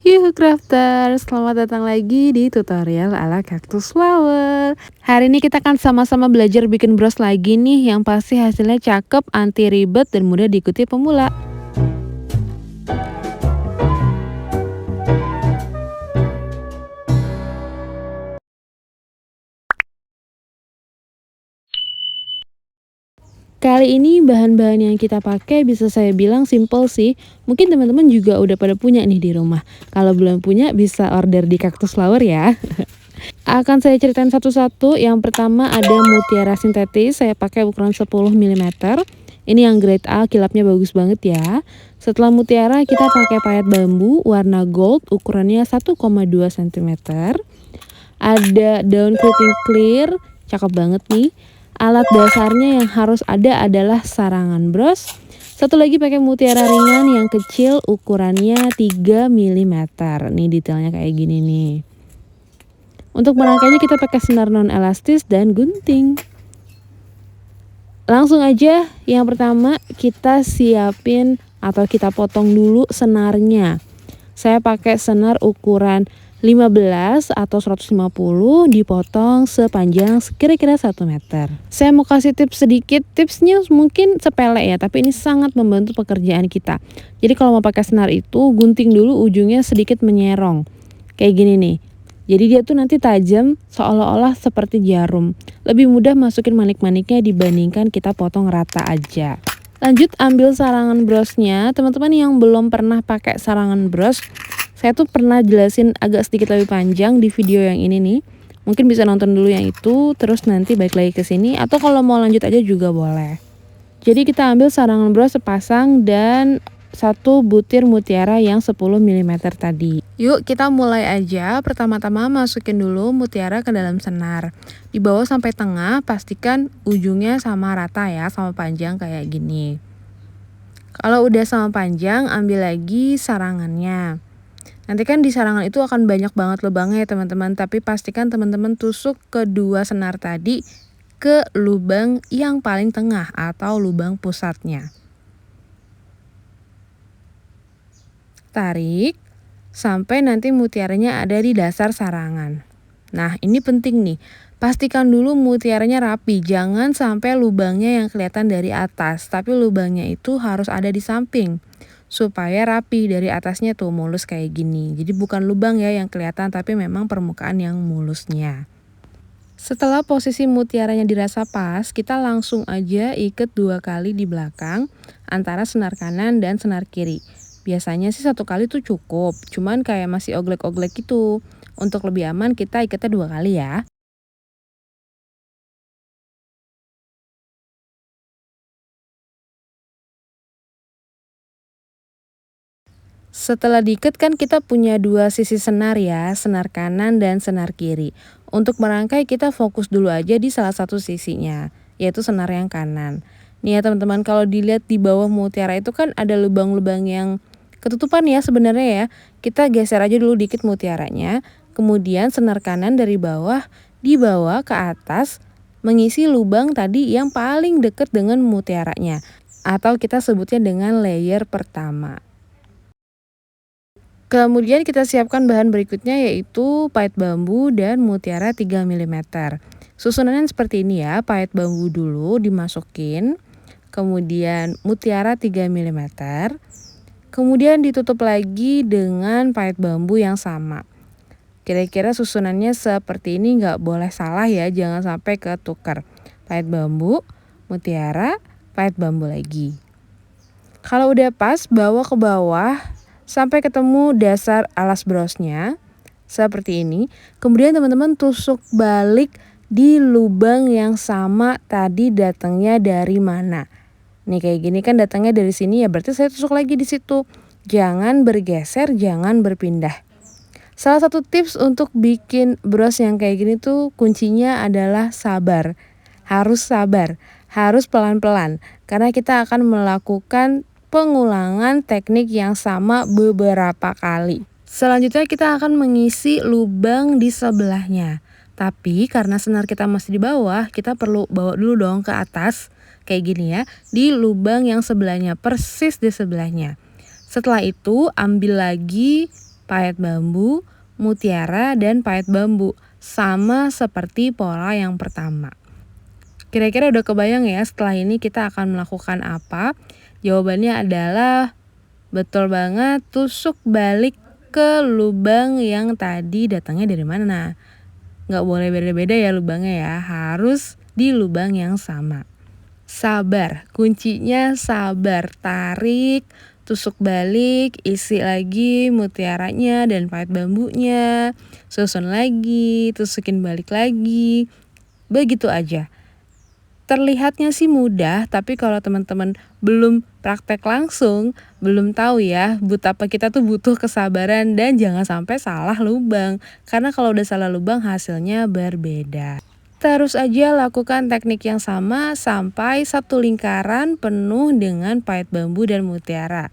Yuhu crafters, selamat datang lagi di tutorial ala cactus flower. Hari ini kita akan sama-sama belajar bikin bros lagi nih, yang pasti hasilnya cakep, anti ribet, dan mudah diikuti pemula. Kali ini bahan-bahan yang kita pakai bisa saya bilang simple sih. Mungkin teman-teman juga udah pada punya nih di rumah. Kalau belum punya bisa order di Cactus Flower ya. Akan saya ceritain satu-satu. Yang pertama ada mutiara sintetis, saya pakai ukuran 10 mm. Ini yang grade A, kilapnya bagus banget ya. Setelah mutiara kita pakai payet bambu warna gold, ukurannya 1,2 cm. Ada daun keriting clear, cakep banget nih. Alat dasarnya yang harus ada adalah sarangan bros. Satu lagi pakai mutiara ringan yang kecil, ukurannya 3 mm. Nih detailnya kayak gini nih. Untuk merangkainya kita pakai senar non elastis dan gunting. Langsung aja, yang pertama kita siapin atau kita potong dulu senarnya. Saya pakai senar ukuran 15 atau 150, dipotong sepanjang kira-kira 1 meter. Saya mau kasih tips sedikit, tipsnya mungkin sepele ya, tapi ini sangat membantu pekerjaan kita. Jadi kalau mau pakai senar itu, gunting dulu ujungnya sedikit menyerong. Kayak gini nih. Jadi dia tuh nanti tajam seolah-olah seperti jarum. Lebih mudah masukin manik-maniknya dibandingkan kita potong rata aja. Lanjut ambil sarangan brosnya. Teman-teman yang belum pernah pakai sarangan bros, saya tuh pernah jelasin agak sedikit lebih panjang di video yang ini nih. Mungkin bisa nonton dulu yang itu, terus nanti balik lagi ke sini, atau kalau mau lanjut aja juga boleh. Jadi kita ambil sarangan bros sepasang dan satu butir mutiara yang 10 mm tadi. Yuk kita mulai aja. Pertama-tama masukin dulu mutiara ke dalam senar. Di bawah sampai tengah, pastikan ujungnya sama rata ya, sama panjang kayak gini. Kalau udah sama panjang, ambil lagi sarangannya. Nanti kan di sarangan itu akan banyak banget lubangnya ya teman-teman, tapi pastikan teman-teman tusuk kedua senar tadi ke lubang yang paling tengah atau lubang pusatnya. Tarik sampai nanti mutiaranya ada di dasar sarangan. Nah ini penting nih, pastikan dulu mutiaranya rapi, jangan sampai lubangnya yang kelihatan dari atas, tapi lubangnya itu harus ada di samping supaya rapi. Dari atasnya tuh mulus kayak gini, jadi bukan lubang ya yang kelihatan, tapi memang permukaan yang mulusnya. Setelah posisi mutiaranya dirasa pas, kita langsung aja ikat 2 kali di belakang antara senar kanan dan senar kiri. Biasanya sih 1 kali tuh cukup, cuman kayak masih oglek-oglek gitu. Untuk lebih aman kita ikatnya 2 kali ya. Setelah diikat kan kita punya 2 sisi senar ya, senar kanan dan senar kiri. Untuk merangkai kita fokus dulu aja di salah satu sisinya, yaitu senar yang kanan. Nih ya teman-teman, kalau dilihat di bawah mutiara itu kan ada lubang-lubang yang ketutupan ya sebenarnya ya. Kita geser aja dulu dikit mutiaranya, kemudian senar kanan dari bawah dibawa ke atas mengisi lubang tadi yang paling deket dengan mutiaranya, atau kita sebutnya dengan layer pertama. Kemudian kita siapkan bahan berikutnya yaitu payet bambu dan mutiara 3 mm. Susunannya seperti ini ya, payet bambu dulu dimasukin, kemudian mutiara 3 mm, kemudian ditutup lagi dengan payet bambu yang sama. Kira-kira susunannya seperti ini, nggak boleh salah ya, jangan sampai ketukar. Payet bambu, mutiara, payet bambu lagi. Kalau udah pas, bawa ke bawah sampai ketemu dasar alas brosnya seperti ini. Kemudian teman-teman tusuk balik di lubang yang sama tadi datangnya dari mana. Nih kayak gini kan datangnya dari sini ya, berarti saya tusuk lagi di situ. Jangan bergeser, jangan berpindah. Salah satu tips untuk bikin bros yang kayak gini tuh kuncinya adalah sabar. Harus sabar, harus pelan-pelan, karena kita akan melakukan pengulangan teknik yang sama beberapa kali. Selanjutnya kita akan mengisi lubang di sebelahnya. Tapi karena senar kita masih di bawah, kita perlu bawa dulu dong ke atas. Kayak gini ya, di lubang yang sebelahnya, persis di sebelahnya. Setelah itu ambil lagi payet bambu, mutiara, dan payet bambu. Sama seperti pola yang pertama. Kira-kira udah kebayang ya setelah ini kita akan melakukan apa? Jawabannya adalah betul banget, tusuk balik ke lubang yang tadi datangnya dari mana. Nggak boleh beda-beda ya lubangnya ya, harus di lubang yang sama. Sabar, kuncinya sabar. Tarik, tusuk balik, isi lagi mutiaranya dan payet bambunya. Susun lagi, tusukin balik lagi. Begitu aja. Terlihatnya sih mudah, tapi kalau teman-teman belum praktek langsung, belum tahu ya betapa kita tuh butuh kesabaran dan jangan sampai salah lubang. Karena kalau udah salah lubang hasilnya berbeda. Terus aja lakukan teknik yang sama sampai satu lingkaran penuh dengan payet bambu dan mutiara.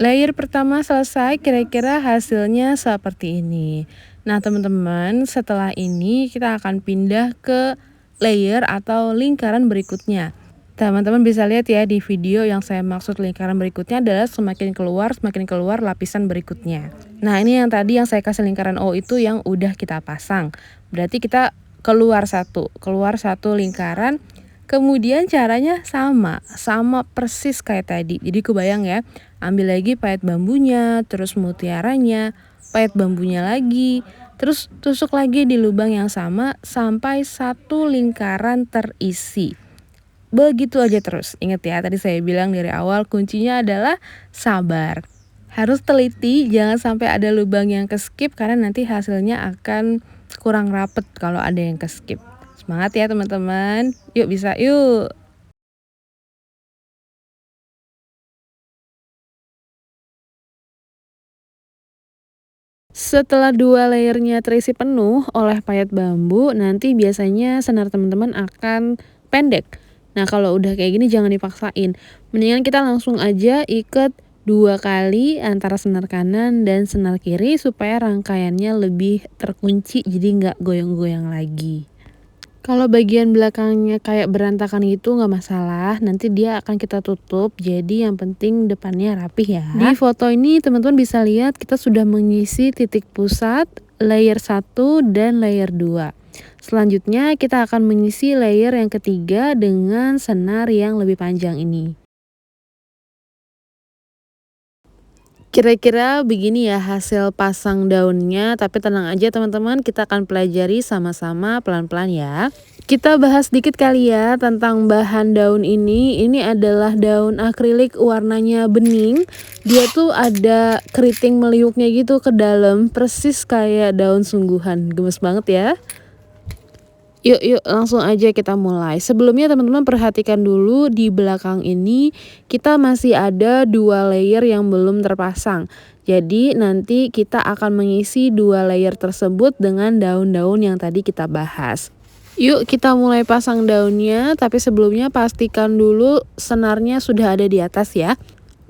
Layer pertama selesai, kira-kira hasilnya seperti ini. Nah teman-teman, setelah ini kita akan pindah ke layer atau lingkaran berikutnya. Teman-teman bisa lihat ya di video yang saya maksud lingkaran berikutnya adalah semakin keluar lapisan berikutnya. Nah ini yang tadi yang saya kasih lingkaran O itu yang udah kita pasang. Berarti kita keluar satu lingkaran. Kemudian caranya sama persis kayak tadi. Jadi kebayang ya, ambil lagi payet bambunya, terus mutiaranya, payet bambunya lagi, terus tusuk lagi di lubang yang sama sampai satu lingkaran terisi. Begitu aja terus. Ingat ya, tadi saya bilang dari awal kuncinya adalah sabar. Harus teliti, jangan sampai ada lubang yang keskip karena nanti hasilnya akan kurang rapet kalau ada yang keskip. Semangat ya teman-teman. Yuk bisa yuk. Setelah 2 layernya terisi penuh oleh payet bambu, nanti biasanya senar teman-teman akan pendek. Nah kalau udah kayak gini jangan dipaksain. Mendingan kita langsung aja ikat 2 kali antara senar kanan dan senar kiri supaya rangkaiannya lebih terkunci jadi nggak goyang-goyang lagi. Kalau bagian belakangnya kayak berantakan gitu nggak masalah, nanti dia akan kita tutup, jadi yang penting depannya rapih ya. Di foto ini teman-teman bisa lihat kita sudah mengisi titik pusat, layer 1 dan layer 2. Selanjutnya kita akan mengisi layer yang ketiga dengan senar yang lebih panjang ini. Kira-kira begini ya hasil pasang daunnya, tapi tenang aja teman-teman, kita akan pelajari sama-sama pelan-pelan ya. Kita bahas dikit kali ya tentang bahan daun ini. Ini adalah daun akrilik warnanya bening. Dia tuh ada keriting meliuknya gitu ke dalam, persis kayak daun sungguhan. Gemes banget ya. Yuk langsung aja kita mulai. Sebelumnya teman-teman perhatikan dulu di belakang ini kita masih ada 2 layer yang belum terpasang. Jadi nanti kita akan mengisi 2 layer tersebut dengan daun-daun yang tadi kita bahas. Yuk kita mulai pasang daunnya, tapi sebelumnya pastikan dulu senarnya sudah ada di atas ya.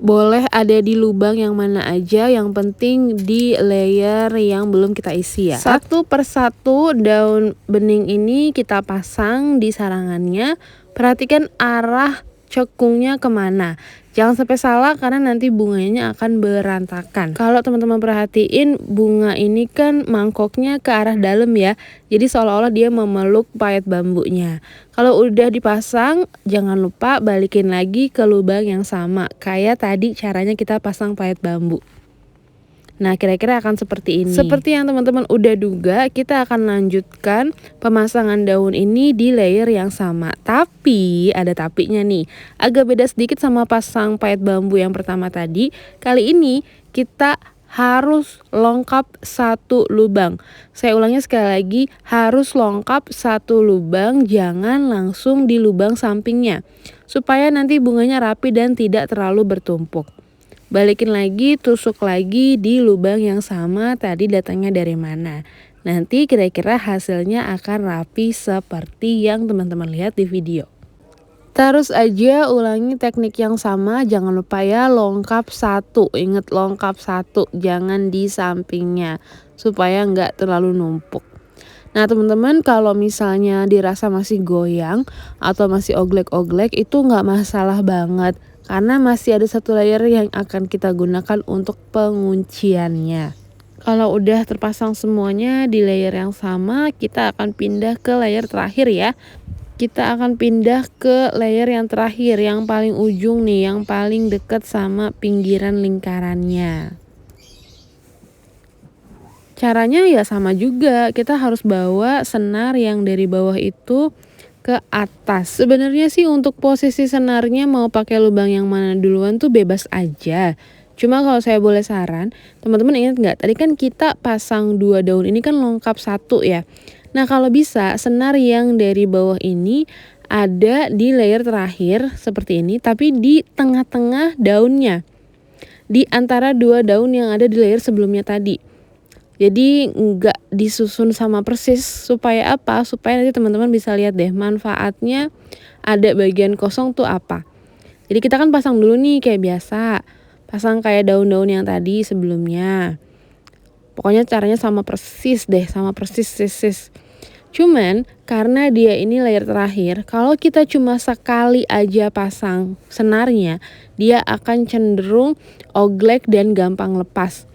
Boleh ada di lubang yang mana aja, yang penting di layer yang belum kita isi ya. Satu persatu daun bening ini kita pasang di sarangannya. Perhatikan arah cekungnya kemana. Jangan sampai salah karena nanti bunganya akan berantakan. Kalau teman-teman perhatiin bunga ini kan mangkoknya ke arah dalam ya. Jadi seolah-olah dia memeluk payet bambunya. Kalau udah dipasang jangan lupa balikin lagi ke lubang yang sama. Kayak tadi caranya kita pasang payet bambu. Nah kira-kira akan seperti ini. Seperti yang teman-teman udah duga, kita akan lanjutkan pemasangan daun ini di layer yang sama. Tapi ada tapinya nih, agak beda sedikit sama pasang payet bambu yang pertama tadi. Kali ini kita harus lengkap satu lubang. Saya ulangnya sekali lagi, harus lengkap satu lubang, jangan langsung di lubang sampingnya. Supaya nanti bunganya rapi dan tidak terlalu bertumpuk. Balikin lagi, tusuk lagi di lubang yang sama tadi datangnya dari mana. Nanti kira-kira hasilnya akan rapi seperti yang teman-teman lihat di video. Terus aja ulangi teknik yang sama, jangan lupa ya lengkap satu. Ingat lengkap satu, jangan di sampingnya supaya nggak terlalu numpuk. Nah teman-teman, kalau misalnya dirasa masih goyang atau masih oglek-oglek itu nggak masalah banget, karena masih ada satu layer yang akan kita gunakan untuk pengunciannya. Kalau udah terpasang semuanya di layer yang sama, kita akan pindah ke layer terakhir ya. Kita akan pindah ke layer yang terakhir, yang paling ujung nih, yang paling dekat sama pinggiran lingkarannya. Caranya ya sama juga, kita harus bawa senar yang dari bawah itu ke atas. Sebenarnya sih untuk posisi senarnya mau pakai lubang yang mana duluan tuh bebas aja. Cuma kalau saya boleh saran, teman-teman ingat nggak? Tadi kan kita pasang 2 daun ini kan lengkap satu ya. Nah kalau bisa senar yang dari bawah ini ada di layer terakhir seperti ini, tapi di tengah-tengah daunnya. Di antara 2 daun yang ada di layer sebelumnya tadi. Jadi nggak disusun sama persis, supaya apa? Supaya nanti teman-teman bisa lihat deh manfaatnya ada bagian kosong tuh apa. Jadi kita kan pasang dulu nih kayak biasa, pasang kayak daun-daun yang tadi sebelumnya. Pokoknya caranya sama persis deh, sama persis. Cuman karena dia ini layer terakhir, kalau kita cuma sekali aja pasang senarnya, dia akan cenderung oglek dan gampang lepas.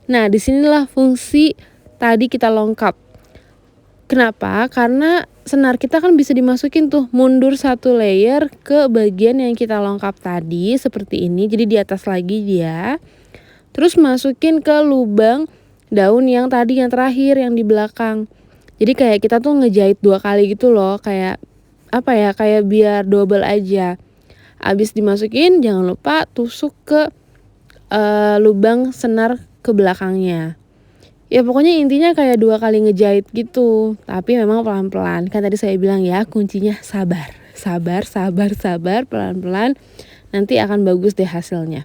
Nah, disinilah fungsi tadi kita longkap. Kenapa? Karena senar kita kan bisa dimasukin tuh mundur satu layer ke bagian yang kita longkap tadi seperti ini. Jadi di atas lagi dia. Terus masukin ke lubang daun yang tadi yang terakhir yang di belakang. Jadi kayak kita tuh ngejahit 2 kali gitu loh, kayak apa ya? Kayak biar double aja. Abis dimasukin jangan lupa tusuk ke lubang senar ke belakangnya. Ya pokoknya intinya kayak 2 kali ngejahit gitu, tapi memang pelan-pelan. Kan tadi saya bilang ya kuncinya sabar. Sabar, pelan-pelan, nanti akan bagus deh hasilnya.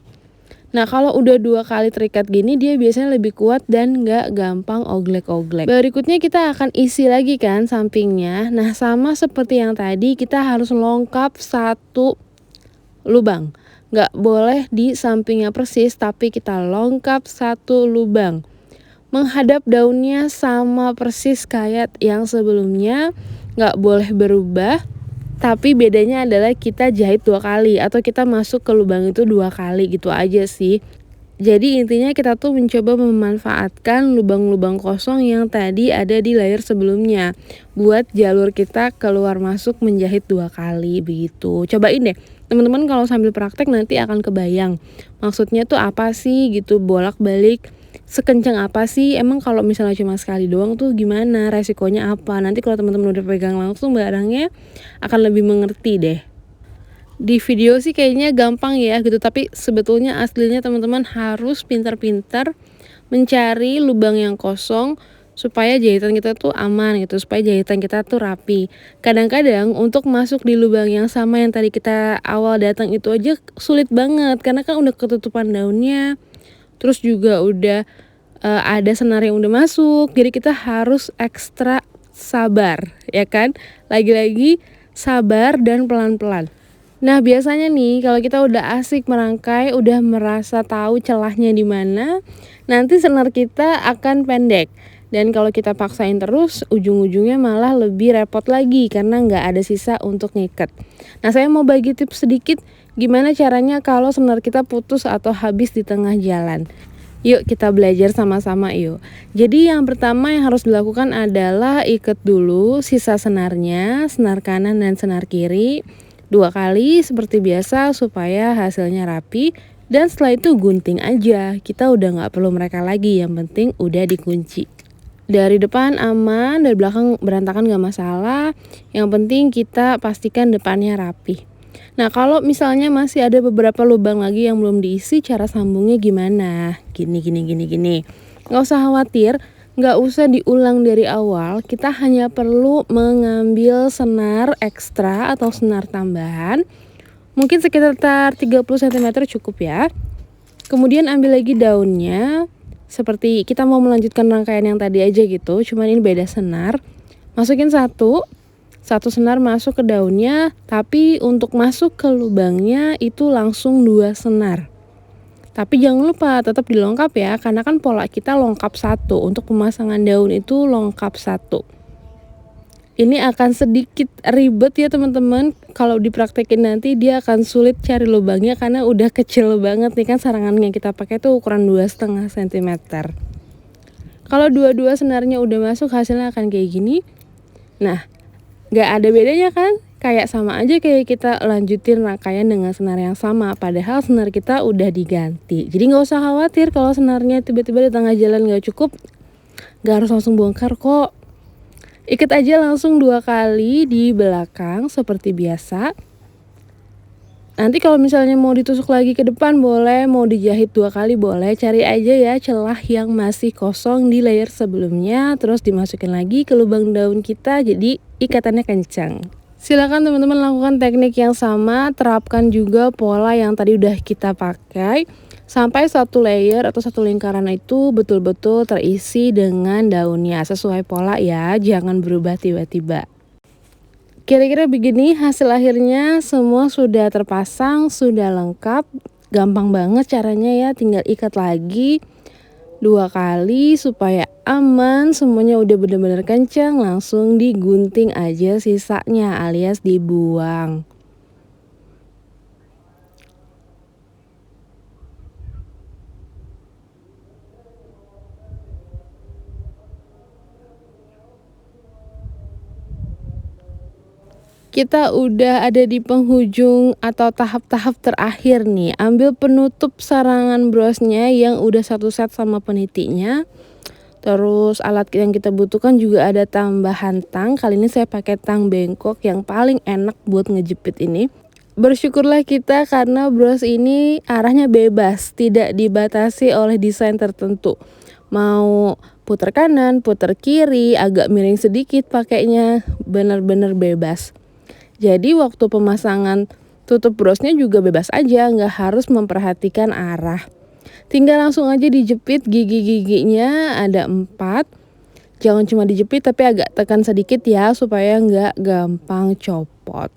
Nah kalau udah 2 kali terikat gini dia biasanya lebih kuat dan gak gampang oglek-oglek. Berikutnya kita akan isi lagi kan sampingnya. Nah sama seperti yang tadi kita harus longkap satu lubang. Gak boleh di sampingnya persis, tapi kita longkap satu lubang. Menghadap daunnya sama persis kayak yang sebelumnya, gak boleh berubah. Tapi bedanya adalah kita jahit 2 kali atau kita masuk ke lubang itu 2 kali gitu aja sih. Jadi intinya kita tuh mencoba memanfaatkan lubang-lubang kosong yang tadi ada di layer sebelumnya, buat jalur kita keluar masuk menjahit 2 kali begitu. Cobain deh teman-teman, kalau sambil praktek nanti akan kebayang maksudnya tuh apa sih gitu, bolak-balik sekencang apa sih, emang kalau misalnya cuma sekali doang tuh gimana, resikonya apa. Nanti kalau teman-teman udah pegang langsung barangnya akan lebih mengerti deh. Di video sih kayaknya gampang ya gitu, tapi sebetulnya aslinya teman-teman harus pintar-pintar mencari lubang yang kosong supaya jahitan kita tuh aman gitu, supaya jahitan kita tuh rapi. Kadang-kadang untuk masuk di lubang yang sama yang tadi kita awal datang itu aja sulit banget, karena kan udah ketutupan daunnya, terus juga udah ada senar yang udah masuk, jadi kita harus ekstra sabar ya kan, lagi-lagi sabar dan pelan-pelan. Nah biasanya nih kalau kita udah asik merangkai, udah merasa tahu celahnya di mana, nanti senar kita akan pendek. Dan kalau kita paksain terus, ujung-ujungnya malah lebih repot lagi karena nggak ada sisa untuk ngikat. Nah saya mau bagi tips sedikit gimana caranya kalau senar kita putus atau habis di tengah jalan. Yuk kita belajar sama-sama yuk. Jadi yang pertama yang harus dilakukan adalah ikat dulu sisa senarnya, senar kanan dan senar kiri 2 kali seperti biasa supaya hasilnya rapi. Dan setelah itu gunting aja, kita udah gak perlu mereka lagi, yang penting udah dikunci. Dari depan aman, dari belakang berantakan gak masalah, yang penting kita pastikan depannya rapi. Nah kalau misalnya masih ada beberapa lubang lagi yang belum diisi, cara sambungnya gimana? Gini. Gak usah khawatir, gak usah diulang dari awal. Kita hanya perlu mengambil senar ekstra atau senar tambahan, mungkin sekitar 30 cm cukup ya. Kemudian ambil lagi daunnya, seperti kita mau melanjutkan rangkaian yang tadi aja gitu, cuman ini beda senar. Masukin satu senar masuk ke daunnya, tapi untuk masuk ke lubangnya itu langsung 2 senar. Tapi jangan lupa tetap dilengkap ya, karena kan pola kita lengkap 1, untuk pemasangan daun itu lengkap 1. Ini akan sedikit ribet ya teman-teman, kalau dipraktekin nanti dia akan sulit cari lubangnya karena udah kecil banget nih kan sarangan yang kita pakai tuh ukuran 2,5 cm. Kalau dua-dua senarnya udah masuk hasilnya akan kayak gini. Nah, nggak ada bedanya kan? Kayak sama aja kayak kita lanjutin rangkaian dengan senar yang sama, padahal senar kita udah diganti. Jadi nggak usah khawatir kalau senarnya tiba-tiba di tengah jalan nggak cukup, nggak harus langsung bongkar kok. Ikat aja langsung 2 kali di belakang seperti biasa. Nanti kalau misalnya mau ditusuk lagi ke depan boleh, mau dijahit 2 kali boleh. Cari aja ya celah yang masih kosong di layer sebelumnya, terus dimasukin lagi ke lubang daun kita, jadi ikatannya kencang. Silakan teman-teman lakukan teknik yang sama, terapkan juga pola yang tadi udah kita pakai sampai satu layer atau satu lingkaran itu betul-betul terisi dengan daunnya. Sesuai pola ya, jangan berubah tiba-tiba. Kira-kira begini hasil akhirnya, semua sudah terpasang, sudah lengkap. Gampang banget caranya ya, tinggal ikat lagi 2 kali supaya aman, semuanya udah bener-bener kencang, langsung digunting aja sisanya alias dibuang. Kita udah ada di penghujung atau tahap-tahap terakhir nih. Ambil penutup sarangan brosnya yang udah satu set sama penitinya. Terus alat yang kita butuhkan juga ada tambahan tang. Kali ini saya pakai tang bengkok yang paling enak buat ngejepit ini. Bersyukurlah kita karena bros ini arahnya bebas, tidak dibatasi oleh desain tertentu. Mau putar kanan, putar kiri, agak miring sedikit pakainya, bener-bener bebas. Jadi waktu pemasangan tutup brosnya juga bebas aja, nggak harus memperhatikan arah. Tinggal langsung aja dijepit, gigi-giginya ada 4. Jangan cuma dijepit tapi agak tekan sedikit ya supaya nggak gampang copot.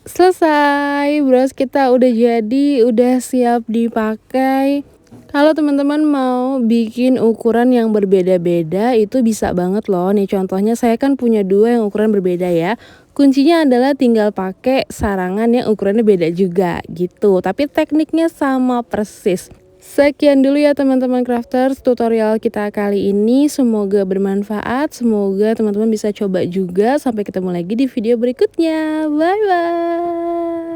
Selesai, bros kita udah jadi, udah siap dipakai. Kalau teman-teman mau bikin ukuran yang berbeda-beda itu bisa banget loh. Nih contohnya saya kan punya 2 yang ukuran berbeda ya. Kuncinya adalah tinggal pakai sarangan yang ukurannya beda juga gitu. Tapi tekniknya sama persis. Sekian dulu ya teman-teman crafters tutorial kita kali ini, semoga bermanfaat, semoga teman-teman bisa coba juga. Sampai ketemu lagi di video berikutnya, bye bye.